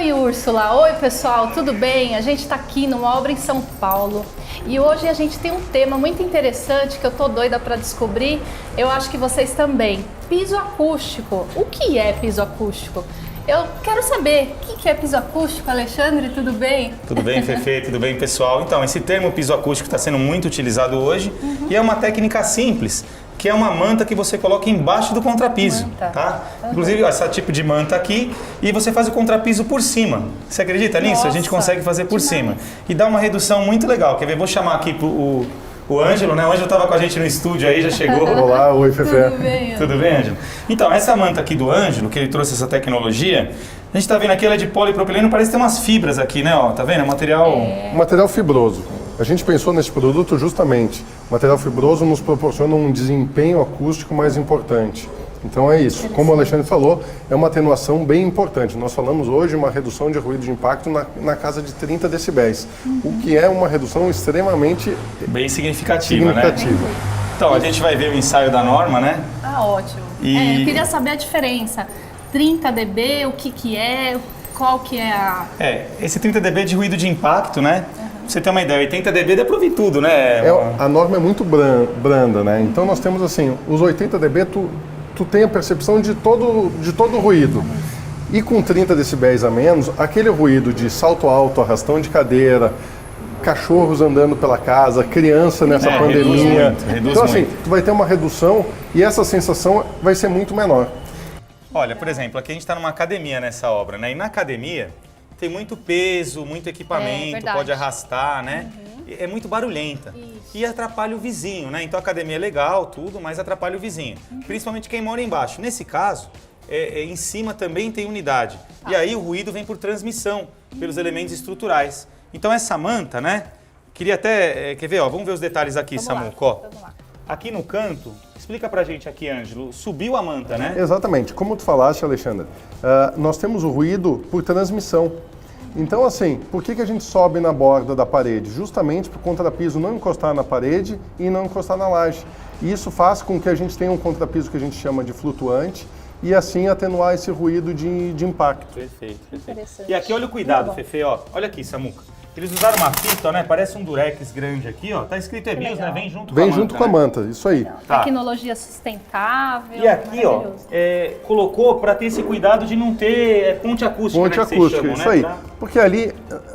Oi, Úrsula. Oi, pessoal, tudo bem? A gente está aqui numa obra em São Paulo e hoje a gente tem um tema muito interessante que eu tô doida para descobrir. Eu acho que vocês também. Piso acústico. O que é piso acústico? Eu quero saber, o que é piso acústico, Alexandre? Tudo bem? Tudo bem, Fefe? Tudo bem, pessoal? Então, esse termo piso acústico está sendo muito utilizado hoje e é uma técnica simples, que é uma manta que você coloca embaixo do contrapiso, tá? Inclusive, ó, esse tipo de manta aqui, e você faz o contrapiso por cima. Você acredita nisso? Nossa, a gente consegue fazer por demais. cima. E dá uma redução muito legal. Quer ver? Vou chamar aqui o Ângelo, né? O Ângelo estava com a gente no estúdio aí, já chegou. Olá, oi, Fefe. Tudo bem? Tudo bem, Ângelo? Então, essa manta aqui do Ângelo, que ele trouxe essa tecnologia, a gente tá vendo aqui, ela é de polipropileno, parece ter umas fibras aqui, né? Ó, tá vendo? É material... Material fibroso. A gente pensou nesse produto justamente. O material fibroso nos proporciona um desempenho acústico mais importante. Então é isso. Como o Alexandre falou, é uma atenuação bem importante. Nós falamos hoje uma redução de ruído de impacto na casa de 30 decibéis, o que é uma redução extremamente Bem significativa, né? Então, a gente vai ver o ensaio da norma, né? Ah, ótimo. E- eu queria saber a diferença. 30 dB, o que é, qual que é a... Esse 30 dB é de ruído de impacto, né? Pra você ter uma ideia, 80 dB dá pra ouvir tudo, né? A norma é muito branda, né? Então nós temos assim, os 80 dB, tu tem a percepção de todo o ruído. E com 30 decibéis a menos, aquele ruído de salto alto, arrastão de cadeira, cachorros andando pela casa, criança nessa pandemia. reduz Então assim, muito. tu vai ter uma redução e essa sensação vai ser muito menor. Olha, por exemplo, aqui a gente está numa academia nessa obra, né? E na academia tem muito peso, muito equipamento, verdade. pode arrastar, né? É muito barulhenta. E atrapalha o vizinho, né? Então a academia é legal, tudo, mas atrapalha o vizinho. Principalmente quem mora embaixo. Nesse caso, em cima também tem unidade. E aí o ruído vem por transmissão, pelos elementos estruturais. Então essa manta, né? Queria até... quer ver, ó? Vamos ver os detalhes aqui, Samuco. Ó. Vamos lá. Aqui no canto, explica pra gente aqui, Ângelo, subiu a manta, né? Exatamente. Como tu falaste, Alexandre, nós temos o ruído por transmissão. Então, assim, por que a gente sobe na borda da parede? Justamente para o contrapiso não encostar na parede e não encostar na laje. E isso faz com que a gente tenha um contrapiso que a gente chama de flutuante e assim atenuar esse ruído de impacto. Perfeito. Interessante. E aqui, olha o cuidado, Fefe, ó. Olha aqui, Samuca. Eles usaram uma fita, ó, né? Parece um durex grande aqui, ó. Tá escrito EBIOS, né? Vem junto Vem com a junto manta, com a né? manta, isso aí. Tá. Tecnologia sustentável. E aqui, ó, maravilhoso. colocou para ter esse cuidado de não ter ponte acústica, Ponte né, que acústica, vocês chamam, isso aí. né? Porque ali,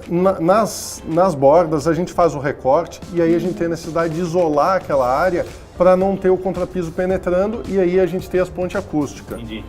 nas bordas, a gente faz o recorte e aí a gente tem a necessidade de isolar aquela área para não ter o contrapiso penetrando e aí a gente tem as pontes acústicas. Entendi.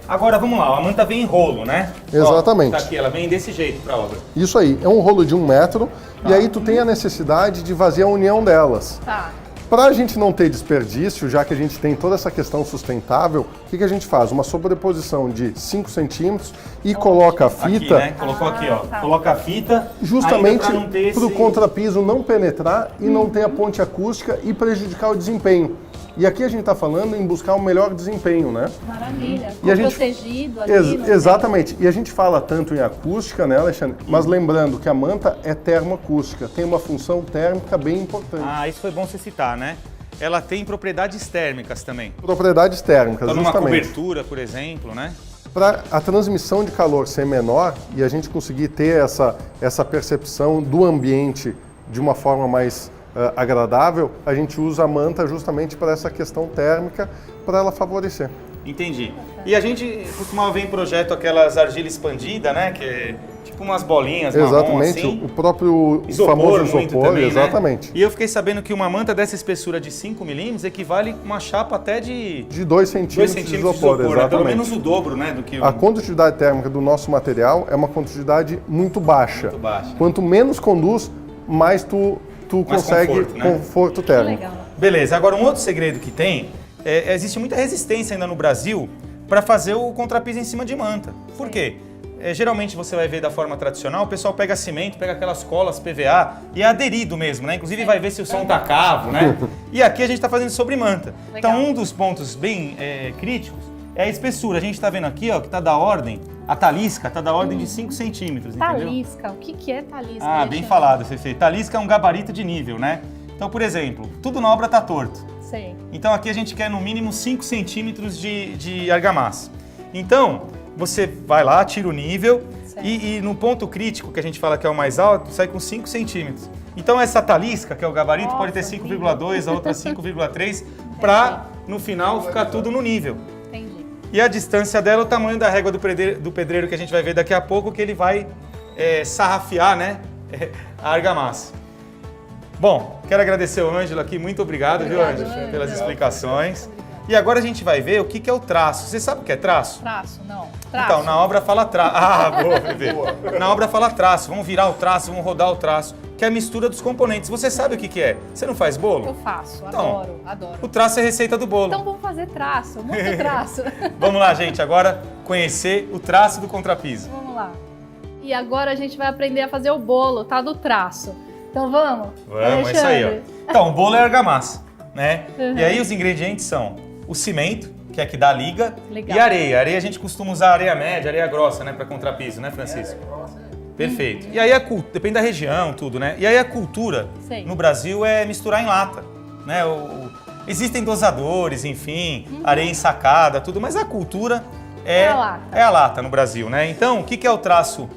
Agora, vamos lá, a manta vem em rolo, né? Exatamente. Ó, tá aqui, ela vem desse jeito para a obra. Isso aí, é um rolo de 1 metro e aí tu tem a necessidade de fazer a união delas. Tá. Para a gente não ter desperdício, já que a gente tem toda essa questão sustentável, o que a gente faz? Uma sobreposição de 5 centímetros e coloca a Aqui, fita né? Colocou aqui, ó. Tá. Coloca a fita. justamente ainda pra não ter para o esse- contrapiso não penetrar e não ter a ponte acústica e prejudicar o desempenho. E aqui a gente está falando em buscar um melhor desempenho, né? Maravilha. E a gente- Protegido ali. não tem- Exatamente. E a gente fala tanto em acústica, né, Alexandre? Mas lembrando que a manta é termoacústica, tem uma função térmica bem importante. Ah, isso foi bom você citar, né? Ela tem propriedades térmicas também. Propriedades térmicas, Então, numa justamente. cobertura, por exemplo, né? Para a transmissão de calor ser menor e a gente conseguir ter essa percepção do ambiente de uma forma mais agradável, a gente usa a manta justamente para essa questão térmica, para ela favorecer. Entendi. E a gente costumava ver em projeto aquelas argila expandida, né? Que é tipo umas bolinhas marrom, Exatamente, assim. o próprio Isopor, famoso muito isopor, também, exatamente. Né? E eu fiquei sabendo que uma manta dessa espessura de 5 milímetros equivale a uma chapa até de De 2 2 centímetros de centímetros isopor, né? Pelo exatamente. menos o dobro, né? Do que o... A condutividade térmica do nosso material é uma condutividade muito baixa. Muito baixa. Quanto menos conduz, mais tu Mais consegue conforto, né? conforto Que térmico. legal. Beleza, agora um outro segredo que tem, existe muita resistência ainda no Brasil para fazer o contrapiso em cima de manta. Por quê? Geralmente você vai ver da forma tradicional, o pessoal pega cimento, pega aquelas colas PVA e é aderido mesmo, né? Inclusive vai ver se o som tá cavo, né? E aqui a gente está fazendo sobre manta. Legal. Então um dos pontos bem críticos é a espessura. A gente está vendo aqui, ó, que tá da ordem, a talisca tá da ordem de 5 centímetros, entendeu? Talisca. O que é talisca? Ah, bem Alexandre? falado, Fefe. Talisca é um gabarito de nível, né? Então, por exemplo, tudo na obra tá torto. Sei. Então aqui a gente quer no mínimo 5 centímetros de argamassa. Então, você vai lá, tira o nível E no ponto crítico, que a gente fala que é o mais alto, sai com 5 centímetros. Então essa talisca, que é o gabarito, pode ter 5,2, a outra 5,3, para no final ficar tudo no nível. Entendi. E a distância dela é o tamanho da régua do pedreiro, que a gente vai ver daqui a pouco, que ele vai sarrafiar, né, a argamassa. Bom, quero agradecer ao Ângelo aqui, muito obrigado, viu, Ângelo, pelas explicações. E agora a gente vai ver o que é o traço. Você sabe o que é traço? Traço, não. Traço. Então, na obra fala traço. Ah, boa, bebê. Na obra fala traço. Vamos virar o traço, vamos rodar o traço, que é a mistura dos componentes. Você sabe o que é? Você não faz bolo? Eu faço, Então, adoro. O traço é a receita do bolo. Então vamos fazer traço, muito traço. Vamos lá, gente, agora conhecer o traço do contrapiso. Vamos lá. E agora a gente vai aprender a fazer o bolo, tá? Do traço. Então vamos? Vamos, é isso aí, ó. Então, o bolo é argamassa, né? E aí os ingredientes são o cimento, que é que dá liga, Legal. e areia. Areia a gente costuma usar areia média, areia grossa, né, para contrapiso, né, Francisco? Perfeito. E aí depende da região, tudo, né? E aí a cultura no Brasil é misturar em lata, né? Existem dosadores, enfim, areia ensacada, tudo, mas a cultura é a lata no Brasil, né? Então, o que é o traço?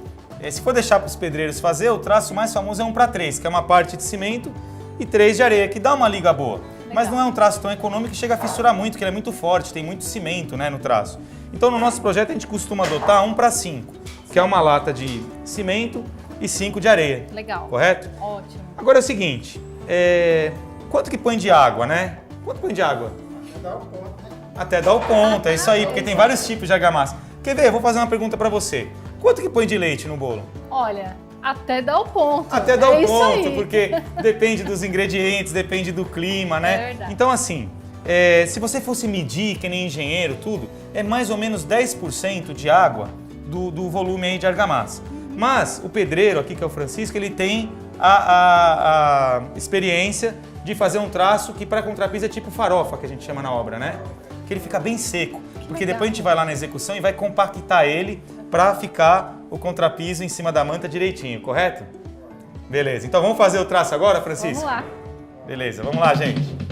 Se for deixar para os pedreiros fazer, o traço mais famoso é 1:3, que é uma parte de cimento e 3 de areia, que dá uma liga boa. Mas não é um traço tão econômico que chega a fissurar muito, porque ele é muito forte, tem muito cimento, né, no traço. Então, no nosso projeto, a gente costuma adotar 1:5, que é uma lata de cimento e 5 de areia. Legal. Correto? Ótimo. Agora é o seguinte, quanto que põe de água, né? Quanto põe de água? Até dar o ponto, é isso aí, porque tem vários tipos de argamassa. Quer ver? Eu vou fazer uma pergunta pra você. Quanto que põe de leite no bolo? Olha, até dar o ponto. Até dar o isso ponto, aí. porque depende dos ingredientes, depende do clima, né? É verdade. Então, assim, se você fosse medir, que nem engenheiro, tudo, é mais ou menos 10% de água do volume aí de argamassa. Mas o pedreiro aqui, que é o Francisco, ele tem a experiência de fazer um traço que para contrapiso é tipo farofa, que a gente chama na obra, né? Que ele fica bem seco, porque depois a gente vai lá na execução e vai compactar ele para ficar o contrapiso em cima da manta direitinho, correto? Beleza, então vamos fazer o traço agora, Francisco? Vamos lá. Beleza, vamos lá, gente.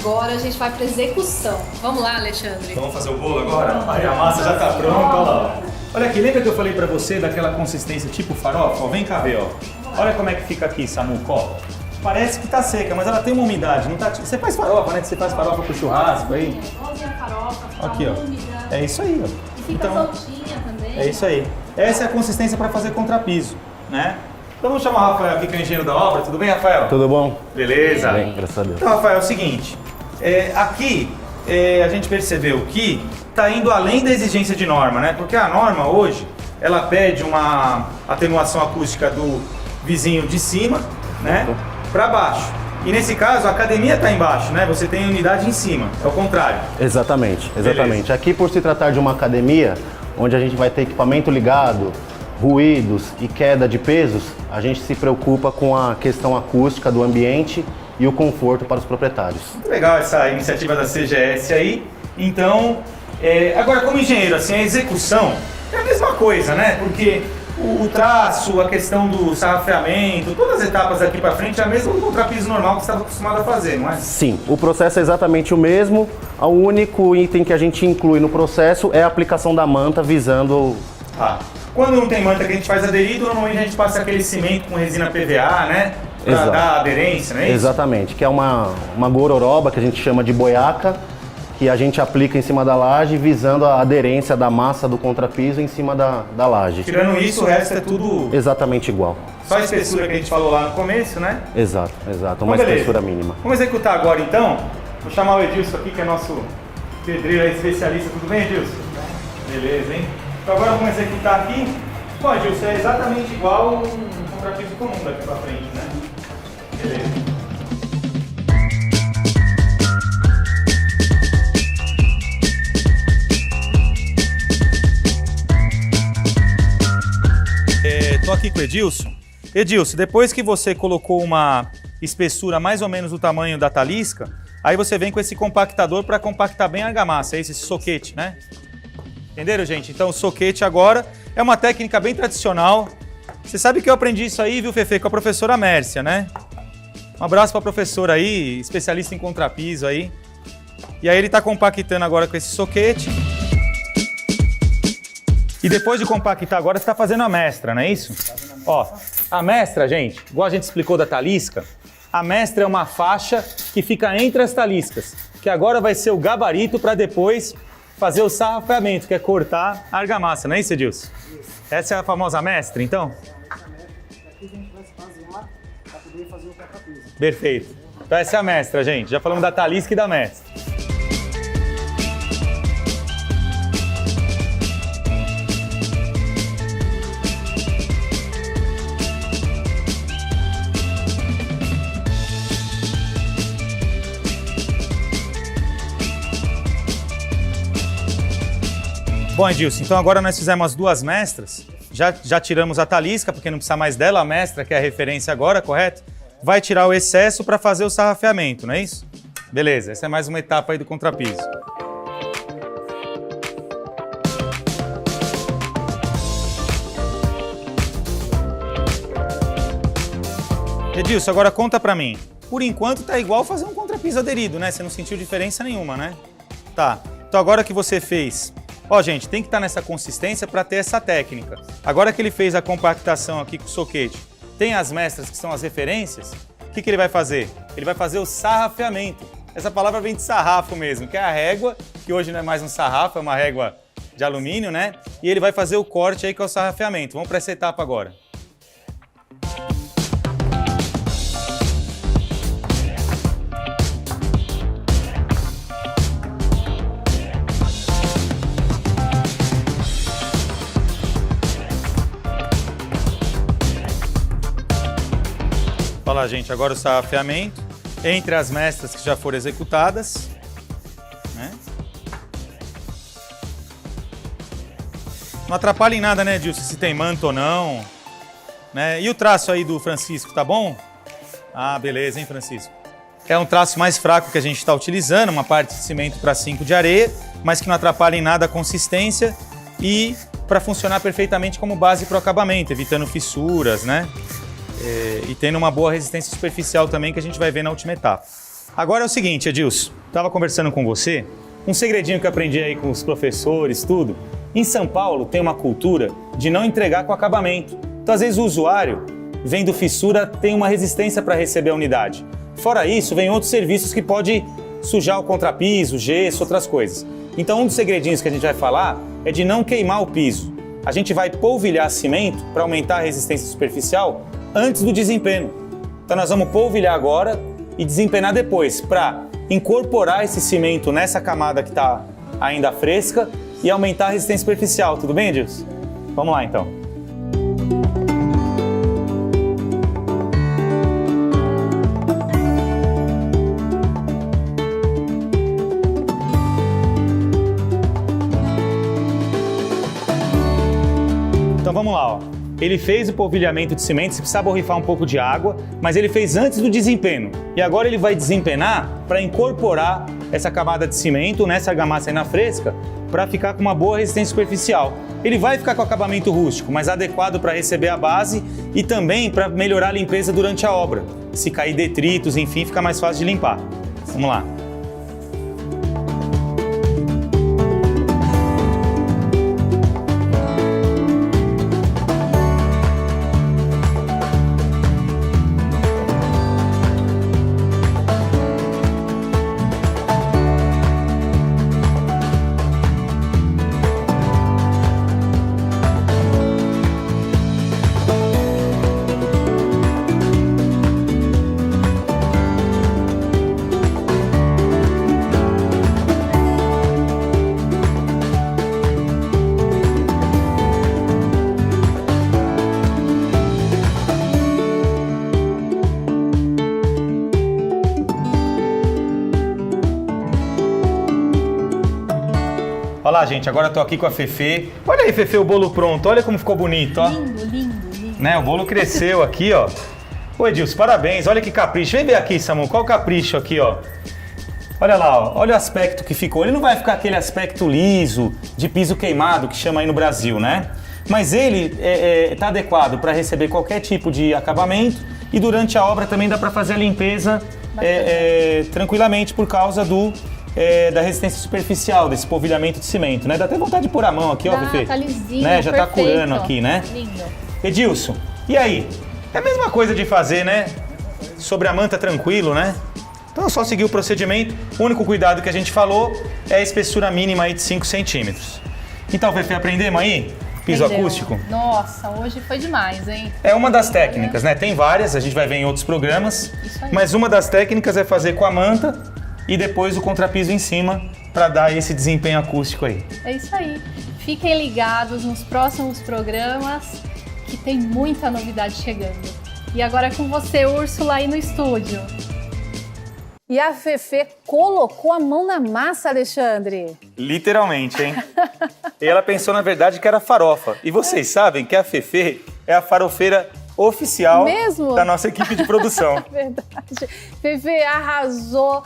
Agora a gente vai para execução. Vamos lá, Alexandre. Vamos fazer o bolo agora? Aí a massa já tá pronta, olha lá. Olha aqui, lembra que eu falei pra você daquela consistência tipo farofa? Ó, vem cá ver, ó. Olha como é que fica aqui, Samuco, ó. Parece que tá seca, mas ela tem uma umidade, não tá? Você faz farofa, né? Você faz farofa pro churrasco aí. Igualzinho a farofa, fica Aqui, ó. úmida. É isso aí, ó. E fica soltinha também. É isso aí. Essa é a consistência para fazer contrapiso, né? Então vamos chamar o Rafael aqui, que é o engenheiro da obra. Tudo bem, Rafael? Tudo bom? Beleza? Bem, graças a Deus. Então, Rafael, é o seguinte. Aqui a gente percebeu que está indo além da exigência de norma, né? Porque a norma hoje, ela pede uma atenuação acústica do vizinho de cima, né? Para baixo. E nesse caso, a academia está embaixo, né? Você tem a unidade em cima, é o contrário. Exatamente, exatamente. Beleza. Aqui, por se tratar de uma academia, onde a gente vai ter equipamento ligado, ruídos e queda de pesos, a gente se preocupa com a questão acústica do ambiente e o conforto para os proprietários. Muito legal essa iniciativa da CGS aí. Então, agora como engenheiro, assim, a execução é a mesma coisa, né? Porque o traço, a questão do sarrafeamento, todas as etapas daqui para frente é a mesma do contrapiso normal que você estava acostumado a fazer, não é? Sim, o processo é exatamente o mesmo. O único item que a gente inclui no processo é a aplicação da manta visando... Tá. Quando não tem manta que a gente faz aderido, normalmente a gente passa aquele cimento com resina PVA, né? para dar aderência, não é isso? Exatamente, que é uma gororoba que a gente chama de boiaca, que a gente aplica em cima da laje visando a aderência da massa do contrapiso em cima da laje. Tirando isso, o resto é tudo exatamente igual. só a espessura que a gente falou lá no começo, né? Exato, uma Então, beleza. espessura mínima. Vamos executar agora então. Vou chamar o Edilson aqui, que é nosso pedreiro especialista. Tudo bem, Edilson? Beleza, hein? Então agora vamos executar aqui. Bom, Edilson, é exatamente igual um contrapiso comum daqui pra frente, né? Beleza. Estou aqui com o Edilson. Edilson, depois que você colocou uma espessura mais ou menos do tamanho da talisca, aí você vem com esse compactador para compactar bem a argamassa, esse soquete, né? Entenderam, gente? Então o soquete agora é uma técnica bem tradicional. Você sabe que eu aprendi isso aí, viu, Fefe, com a professora Mércia, né? Um abraço para a professora aí, especialista em contrapiso aí. E aí ele está compactando agora com esse soquete. E depois de compactar agora, você está fazendo a mestra, não é isso? Ó, a mestra, gente, igual a gente explicou da talisca, a mestra é uma faixa que fica entre as taliscas, que agora vai ser o gabarito para depois fazer o sarrafamento, que é cortar a argamassa, não é isso, Edilson? Isso. Essa é a famosa mestra, então? Aqui a gente vai esvaziar para poder fazer o contrapiso. Perfeito. Então essa é a mestra, gente. Já falamos da talisca e da mestra. Bom, Edilson, então agora nós fizemos as duas mestras, já tiramos a talisca, porque não precisa mais dela, a mestra, que é a referência agora, correto? Vai tirar o excesso para fazer o sarrafeamento, não é isso? Beleza, essa é mais uma etapa aí do contrapiso. Edilson, agora conta pra mim. Por enquanto tá igual fazer um contrapiso aderido, né? Você não sentiu diferença nenhuma, né? Tá, então agora que você fez... Ó, gente, tem que estar nessa consistência para ter essa técnica. Agora que ele fez a compactação aqui com o soquete, tem as mestras que são as referências, o que ele vai fazer? Ele vai fazer o sarrafeamento. Essa palavra vem de sarrafo mesmo, que é a régua, que hoje não é mais um sarrafo, é uma régua de alumínio, né? E ele vai fazer o corte aí, que é o sarrafeamento. Vamos para essa etapa agora. Olha lá, gente, agora o sarrafeamento entre as mestras que já foram executadas, né? Não atrapalha em nada, né, Edilson, se tem manto ou não, né? E o traço aí do Francisco, tá bom? Ah, beleza, hein, Francisco? É um traço mais fraco que a gente está utilizando, uma parte de cimento para 5 de areia, mas que não atrapalha em nada a consistência e para funcionar perfeitamente como base para o acabamento, evitando fissuras, né? E tendo uma boa resistência superficial também, que a gente vai ver na última etapa. Agora é o seguinte, Edilson, estava conversando com você, um segredinho que eu aprendi aí com os professores, tudo. Em São Paulo tem uma cultura de não entregar com acabamento. Então, às vezes, o usuário, vendo fissura, tem uma resistência para receber a unidade. Fora isso, vem outros serviços que pode sujar o contrapiso, gesso, outras coisas. Então, um dos segredinhos que a gente vai falar é de não queimar o piso. A gente vai polvilhar cimento para aumentar a resistência superficial antes do desempenho. Então nós vamos polvilhar agora e desempenar depois, para incorporar esse cimento nessa camada que está ainda fresca e aumentar a resistência superficial. Tudo bem, Edilson? Vamos lá, então. Então vamos lá, ó. Ele fez o polvilhamento de cimento, você precisa borrifar um pouco de água, mas ele fez antes do desempenho. E agora ele vai desempenar para incorporar essa camada de cimento nessa argamassa ainda fresca para ficar com uma boa resistência superficial. Ele vai ficar com acabamento rústico, mas adequado para receber a base e também para melhorar a limpeza durante a obra. Se cair detritos, enfim, fica mais fácil de limpar. Vamos lá. gente, agora eu tô aqui com a Fefe. Olha aí, Fefe, o bolo pronto. Olha como ficou bonito, ó. Lindo, lindo, lindo. Né, o bolo cresceu aqui, ó. Ô, Edilson, parabéns. Olha que capricho. Vem ver aqui, Samu. Qual o capricho aqui, ó? Olha lá, ó. Olha o aspecto que ficou. Ele não vai ficar aquele aspecto liso, de piso queimado, que chama aí no Brasil, né? Mas ele tá adequado para receber qualquer tipo de acabamento e durante a obra também dá para fazer a limpeza tranquilamente por causa da resistência superficial, desse polvilhamento de cimento, né? Dá até vontade de pôr a mão aqui, ó, Fefe. Tá lisinho, né? Já perfeito. tá curando aqui, né? Lindo. Edilson, e aí? É a mesma coisa de fazer, né? Sobre a manta tranquilo, né? Então é só seguir o procedimento. O único cuidado que a gente falou é a espessura mínima aí de 5 centímetros. Então, Fefe, aprendemos aí? Piso Entendeu? acústico? Nossa, hoje foi demais, hein? É uma das técnicas, né? Tem várias, a gente vai ver em outros programas. Isso aí. Mas uma das técnicas é fazer com a manta e depois o contrapiso em cima para dar esse desempenho acústico aí. É isso aí. Fiquem ligados nos próximos programas, que tem muita novidade chegando. E agora é com você, Úrsula, aí no estúdio. E a Fefe colocou a mão na massa, Alexandre. Literalmente, hein? E ela pensou, na verdade, que era farofa. E vocês sabem que a Fefe é a farofeira oficial Mesmo? da nossa equipe de produção. Verdade. Fefe arrasou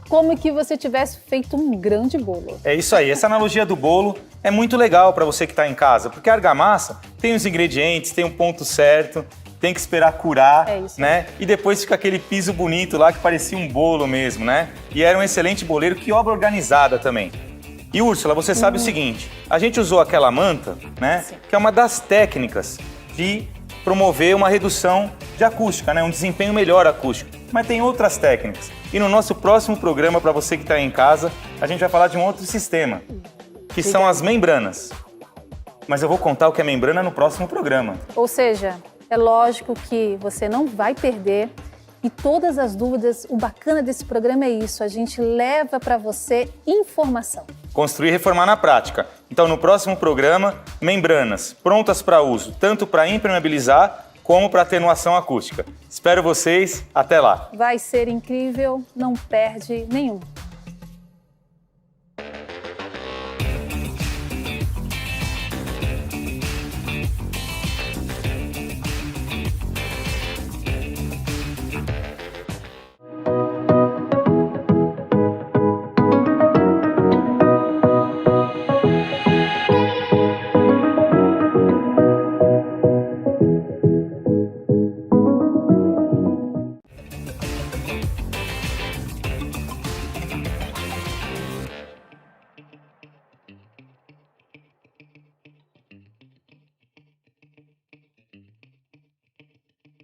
como que você tivesse feito um grande bolo. É isso aí, essa analogia do bolo é muito legal para você que está em casa, porque a argamassa tem os ingredientes, tem um ponto certo, tem que esperar curar, É isso. né? E depois fica aquele piso bonito lá que parecia um bolo mesmo, né? E era um excelente boleiro, que obra organizada também. E Úrsula, você sabe o seguinte, a gente usou aquela manta, né? Que é uma das técnicas de promover uma redução de acústica, né? Um desempenho melhor acústico. Mas tem outras técnicas. E no nosso próximo programa, para você que está aí em casa, a gente vai falar de um outro sistema, que são as membranas. Mas eu vou contar o que é membrana no próximo programa. Ou seja, é lógico que você não vai perder. E todas as dúvidas, o bacana desse programa é isso, a gente leva para você informação. Construir e reformar na prática. Então, no próximo programa, membranas prontas para uso, tanto para impermeabilizar como para atenuação acústica. Espero vocês, até lá! Vai ser incrível, não perde nenhum.